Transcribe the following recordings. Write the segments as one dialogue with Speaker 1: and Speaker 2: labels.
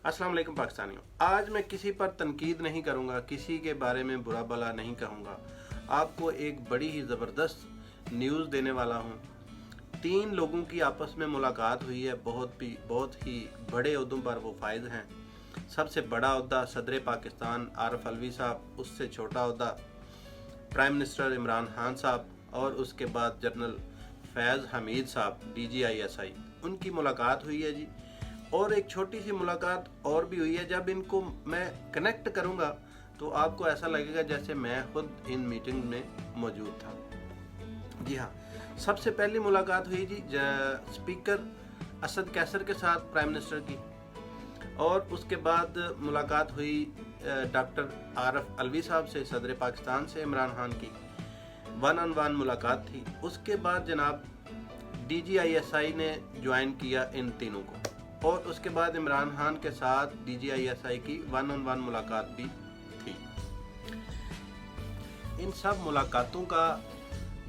Speaker 1: अस्सलाम वालेकुम पाकिस्तानियों। आज मैं किसी पर तनकीद नहीं करूँगा, किसी के बारे में बुरा भला नहीं कहूँगा। आपको एक बड़ी ही ज़बरदस्त न्यूज़ देने वाला हूँ। 3 लोगों की आपस में मुलाकात हुई है। बहुत ही बड़े ओहदों पर वो फाइज हैं। सबसे बड़ा ओहदा सदर पाकिस्तान आरिफ अलवी साहब, उससे छोटा ओहदा प्राइम मिनिस्टर इमरान खान साहब, और उसके बाद जनरल फैज़ हमीद साहब DGISI, उनकी मुलाकात हुई है जी। और एक छोटी सी मुलाकात और भी हुई है। जब इनको मैं कनेक्ट करूंगा तो आपको ऐसा लगेगा जैसे मैं खुद इन मीटिंग में मौजूद था। जी हाँ, सबसे पहली मुलाकात हुई जी स्पीकर असद कैसर के साथ प्राइम मिनिस्टर की, और उसके बाद मुलाकात हुई डॉक्टर आरिफ अलवी साहब से, सदर पाकिस्तान से इमरान खान की 1-on-1 मुलाकात थी। उसके बाद जनाब DGISI ने ज्वाइन किया इन तीनों को, और उसके बाद इमरान खान के साथ DGISI की 1-on-1 मुलाकात भी थी। इन सब मुलाकातों का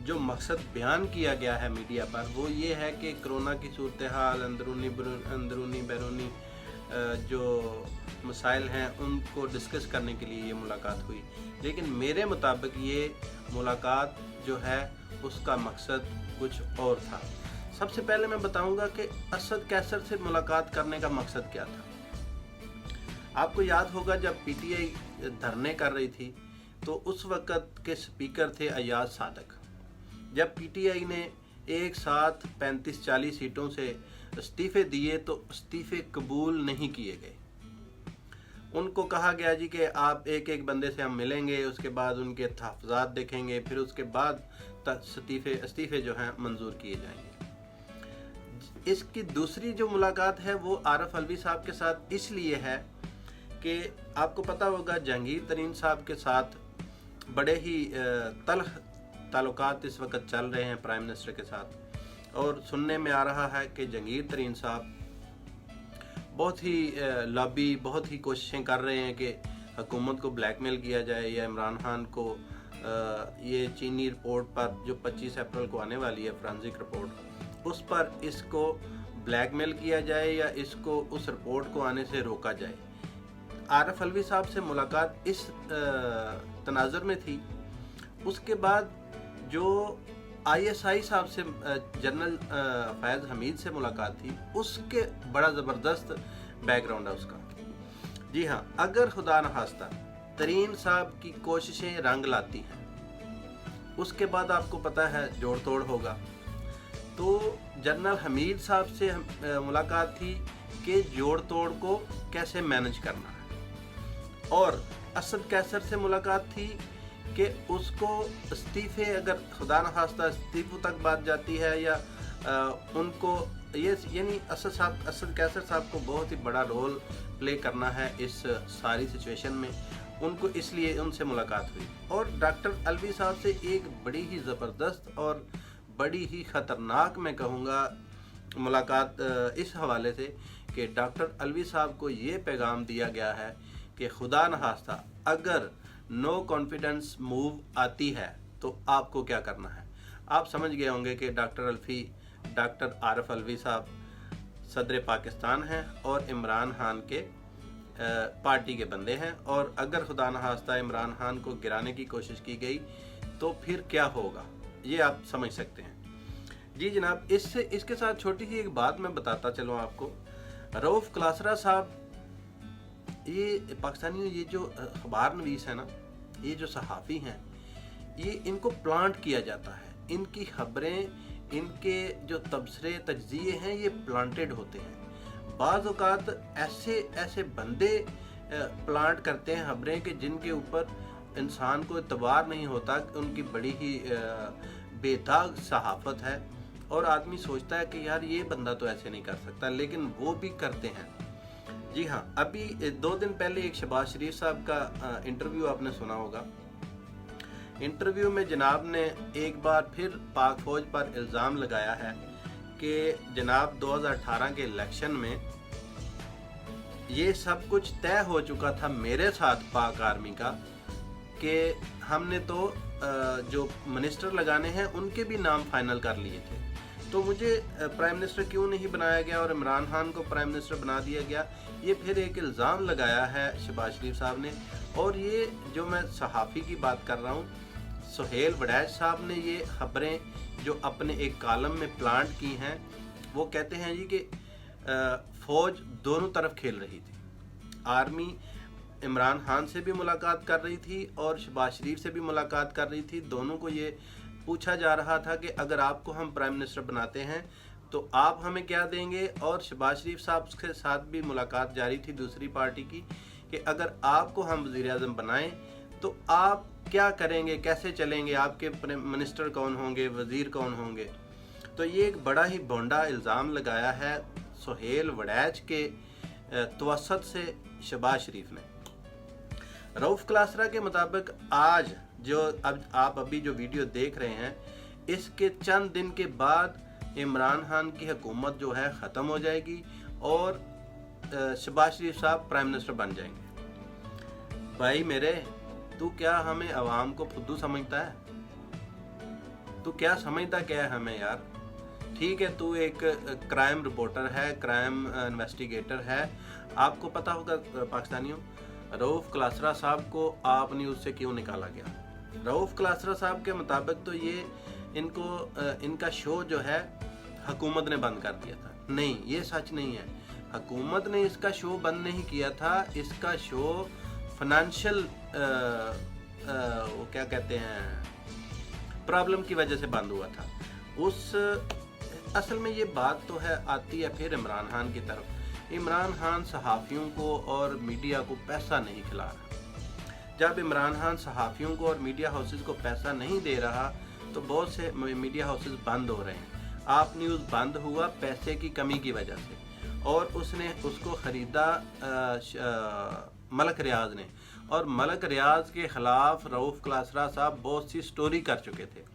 Speaker 1: जो मकसद बयान किया गया है मीडिया पर वो ये है कि कोरोना की सूरत हाल, अंदरूनी बैरूनी जो मसाइल हैं उनको डिस्कस करने के लिए ये मुलाकात हुई। लेकिन मेरे मुताबिक ये मुलाकात जो है उसका मकसद कुछ और था। सबसे पहले मैं बताऊंगा कि असद कैसर से मुलाकात करने का मकसद क्या था। आपको याद होगा जब PTI धरने कर रही थी तो उस वक़्त के स्पीकर थे अयाज सादक। जब PTI ने एक साथ 35-40 सीटों से इस्तीफ़े दिए तो इस्तीफ़े कबूल नहीं किए गए। उनको कहा गया जी कि आप एक एक बंदे से हम मिलेंगे, उसके बाद उनके तहफ़्फ़ुज़ात देखेंगे, फिर उसके बाद इस्तीफ़े जो हैं मंजूर किए जाएंगे। इसकी दूसरी जो मुलाकात है वो आरिफ अलवी साहब के साथ इसलिए है कि आपको पता होगा जहांगीर तरीन साहब के साथ बड़े ही तल्ख ताल्लुकात इस वक्त चल रहे हैं प्राइम मिनिस्टर के साथ, और सुनने में आ रहा है कि जहांगीर तरीन साहब बहुत ही बहुत ही कोशिशें कर रहे हैं कि हुकूमत को ब्लैकमेल किया जाए, या इमरान खान को ये चीनी रिपोर्ट पर जो 25 अप्रैल को आने वाली है फॉरेंसिक रिपोर्ट, उस पर इसको ब्लैकमेल किया जाए या इसको उस रिपोर्ट को आने से रोका जाए। आरिफ अलवी साहब से मुलाकात इस तनाजुर में थी। उसके बाद जो ISI साहब से जनरल फैज़ हमीद से मुलाकात थी, उसके बड़ा ज़बरदस्त बैकग्राउंड है उसका। जी हाँ, अगर खुदा न खास्ता तरीन साहब की कोशिशें रंग लाती हैं, उसके बाद आपको पता है जोड़ तोड़ होगा। तो जनरल हमीद साहब से मुलाकात थी कि जोड़ तोड़ को कैसे मैनेज करना है, और असद कैसर से मुलाकात थी कि उसको इस्तीफ़े, अगर खुदा न खास्ता इस्तीफ़ों तक बात जाती है या उनको ये यानी असद कैसर साहब को बहुत ही बड़ा रोल प्ले करना है इस सारी सिचुएशन में, उनको इसलिए उनसे मुलाकात हुई। और डॉक्टर अलवी साहब से एक बड़ी ही ज़बरदस्त और बड़ी ही ख़तरनाक मैं कहूँगा मुलाकात इस हवाले से कि डॉक्टर अलवी साहब को ये पैगाम दिया गया है कि खुदा न खास्ता अगर नो कॉन्फिडेंस मूव आती है तो आपको क्या करना है। आप समझ गए होंगे कि डॉक्टर आरिफ अलवी साहब सदर पाकिस्तान हैं और इमरान खान के पार्टी के बंदे हैं, और अगर खुदा न खास्ता इमरान खान को गिराने की कोशिश की गई तो फिर क्या होगा, ये आप समझ सकते हैं। जी जनाब, इसके साथ छोटी सी एक बात मैं बताता चलूँ आपको। रऊफ़ क्लासरा साहब, ये पाकिस्तानियों, ये जो अखबार नवीस है ना, ये जो सहाफ़ी हैं, ये इनको प्लांट किया जाता है। इनकी खबरें, इनके जो तबसरे तज्ज़िये हैं, ये प्लांटेड होते हैं। बाज़ औक़ात ऐसे बंदे प्लांट करते हैं खबरें कि जिनके ऊपर इंसान को एतबार नहीं होता, उनकी बड़ी ही बेदाग सहाफ़त है, और आदमी सोचता है कि यार ये बंदा तो ऐसे नहीं कर सकता, लेकिन वो भी करते हैं। जी हाँ, अभी 2 दिन पहले एक शहबाज शरीफ साहब का इंटरव्यू आपने सुना होगा। इंटरव्यू में जनाब ने एक बार फिर पाक फ़ौज पर इल्ज़ाम लगाया है कि जनाब 2018 के इलेक्शन में ये सब कुछ तय हो चुका था मेरे साथ पाक आर्मी का, कि हमने तो जो मिनिस्टर लगाने हैं उनके भी नाम फाइनल कर लिए थे। तो मुझे प्राइम मिनिस्टर क्यों नहीं बनाया गया और इमरान खान को प्राइम मिनिस्टर बना दिया गया, ये फिर एक इल्ज़ाम लगाया है शहबाज शरीफ साहब ने। और ये जो मैं सहाफ़ी की बात कर रहा हूँ, सुहेल वड़ैच साहब ने ये खबरें जो अपने एक कॉलम में प्लांट की हैं, वो कहते हैं जी कि फ़ौज दोनों तरफ खेल रही थी। आर्मी इमरान खान से भी मुलाकात कर रही थी और शहबाज शरीफ से भी मुलाकात कर रही थी। दोनों को ये पूछा जा रहा था कि अगर आपको हम प्राइम मिनिस्टर बनाते हैं तो आप हमें क्या देंगे। और शहबाज शरीफ साहब के साथ भी मुलाकात जारी थी दूसरी पार्टी की कि अगर आपको हम वज़ीर-ए-आज़म बनाएं तो आप क्या करेंगे, कैसे चलेंगे, आपके मिनिस्टर कौन होंगे, वज़ीर कौन होंगे। तो ये एक बड़ा ही भोंडा इल्ज़ाम लगाया है सुहेल वड़ैच के तवसत से शहबाज शरीफ ने। रऊफ़ क्लासरा के मुताबिक आज जो आप अभी जो वीडियो देख रहे हैं, इसके चंद दिन के बाद इमरान खान की हुकूमत जो है ख़त्म हो जाएगी और शहबाज शरीफ साहब प्राइम मिनिस्टर बन जाएंगे। भाई मेरे, तू क्या हमें अवाम को फुद्दू समझता है? तू क्या समझता क्या है हमें यार? ठीक है, तू एक क्राइम रिपोर्टर है, क्राइम इन्वेस्टिगेटर है, आपको पता होगा पाकिस्तानियों रऊफ़ क्लासरा साहब को आप न्यूज़ से क्यों निकाला गया। रऊफ़ क्लासरा साहब के मुताबिक तो ये इनका शो जो है हुकूमत ने बंद कर दिया था। नहीं, ये सच नहीं है। हुकूमत ने इसका शो बंद नहीं किया था, इसका शो फाइनेंशियल वो क्या कहते हैं, प्रॉब्लम की वजह से बंद हुआ था। असल में ये बात तो है आती है फिर इमरान खान की तरफ। इमरान खान सहाफ़ियों को और मीडिया को पैसा नहीं खिला रहा। जब इमरान खान सहाफ़ियों को और मीडिया हाउसेस को पैसा नहीं दे रहा तो बहुत से मीडिया हाउसेस बंद हो रहे हैं। आप न्यूज़ बंद हुआ पैसे की कमी की वजह से, और उसको ख़रीदा मलक रियाज ने, और मलक रियाज के ख़िलाफ़ रऊफ़ क्लासरा साहब बहुत सी स्टोरी कर चुके थे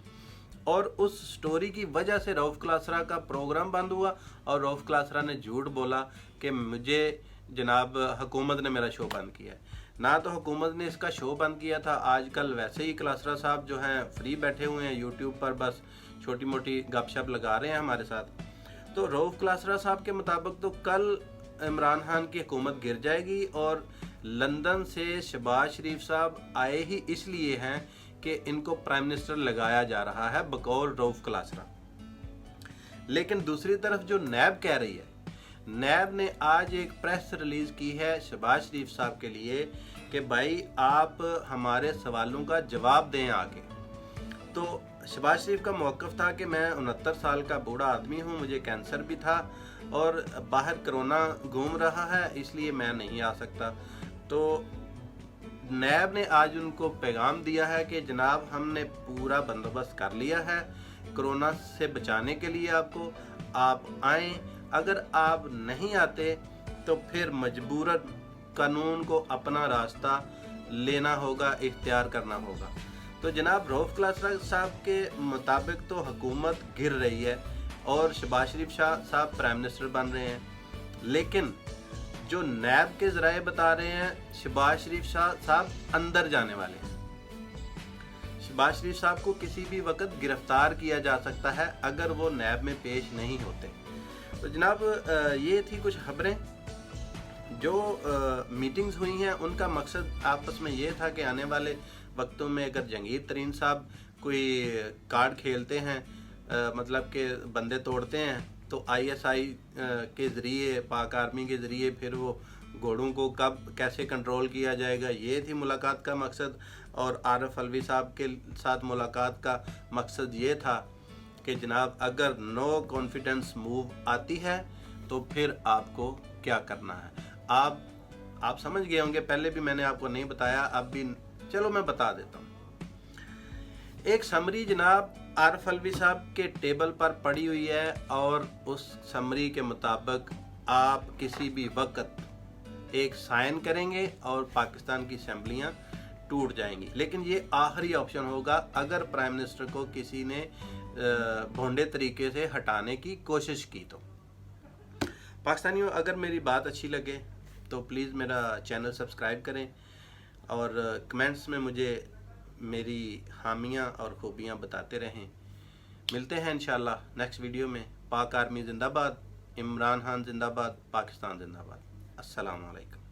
Speaker 1: और उस स्टोरी की वजह से रऊफ़ क्लासरा का प्रोग्राम बंद हुआ और रऊफ़ क्लासरा ने झूठ बोला कि मुझे जनाब हुकूमत ने मेरा शो बंद किया है। ना तो हुकूमत ने इसका शो बंद किया था। आजकल वैसे ही क्लासरा साहब जो हैं फ्री बैठे हुए हैं यूट्यूब पर, बस छोटी मोटी गपशप लगा रहे हैं हमारे साथ। तो रऊफ़ क्लासरा साहब के मुताबिक तो कल इमरान खान की हुकूमत गिर जाएगी और लंदन से शहबाज शरीफ साहब आए ही इसलिए हैं कि इनको प्राइम मिनिस्टर लगाया जा रहा है बकौल रऊफ़ क्लासरा। लेकिन दूसरी तरफ जो नैब कह रही है, नैब ने आज एक प्रेस रिलीज़ की है शहबाज शरीफ साहब के लिए कि भाई आप हमारे सवालों का जवाब दें आके। तो शहबाज शरीफ का मौक़िफ़ था कि मैं 69 साल का बूढ़ा आदमी हूँ, मुझे कैंसर भी था और बाहर कोरोना घूम रहा है, इसलिए मैं नहीं आ सकता। तो नैब ने आज उनको पैगाम दिया है कि जनाब हमने पूरा बंदोबस्त कर लिया है कोरोना से बचाने के लिए, आपको आप आएँ। अगर आप नहीं आते तो फिर मजबूरन कानून को अपना रास्ता लेना होगा, इख्तियार करना होगा। तो जनाब रऊफ़ क्लासरा साहब के मुताबिक तो हुकूमत गिर रही है और शहबाज शरीफ साहब प्राइम मिनिस्टर बन रहे हैं, लेकिन जो नैब के ज़राए बता रहे हैं शहबाज शरीफ साहब अंदर जाने वाले हैं। शहबाज शरीफ साहब को किसी भी वक्त गिरफ्तार किया जा सकता है अगर वो नैब में पेश नहीं होते। तो जनाब ये थी कुछ खबरें जो मीटिंग्स हुई हैं। उनका मकसद आपस में ये था कि आने वाले वक्तों में अगर जहांगीर तरीन साहब कोई कार्ड खेलते हैं, मतलब कि बंदे तोड़ते हैं, तो ISI के ज़रिए, पाक आर्मी के ज़रिए फिर वो घोड़ों को कब कैसे कंट्रोल किया जाएगा, ये थी मुलाकात का मकसद। और आरिफ अलवी साहब के साथ मुलाकात का मकसद ये था कि जनाब अगर नो कॉन्फिडेंस मूव आती है तो फिर आपको क्या करना है। आप समझ गए होंगे, पहले भी मैंने आपको नहीं बताया, अब भी चलो मैं बता देता हूँ। एक समरी जनाब आरिफ अलवी साहब के टेबल पर पड़ी हुई है और उस समरी के मुताबिक आप किसी भी वक्त एक साइन करेंगे और पाकिस्तान की असेंबलियाँ टूट जाएंगी। लेकिन ये आखिरी ऑप्शन होगा अगर प्राइम मिनिस्टर को किसी ने भोंडे तरीके से हटाने की कोशिश की। तो पाकिस्तानियों, अगर मेरी बात अच्छी लगे तो प्लीज़ मेरा चैनल सब्सक्राइब करें और कमेंट्स में मुझे मेरी खामियां और खूबियां बताते रहें। मिलते हैं इंशाल्लाह नेक्स्ट वीडियो में। पाक आर्मी जिंदाबाद, इमरान खान जिंदाबाद, पाकिस्तान जिंदाबाद। السلام علیکم.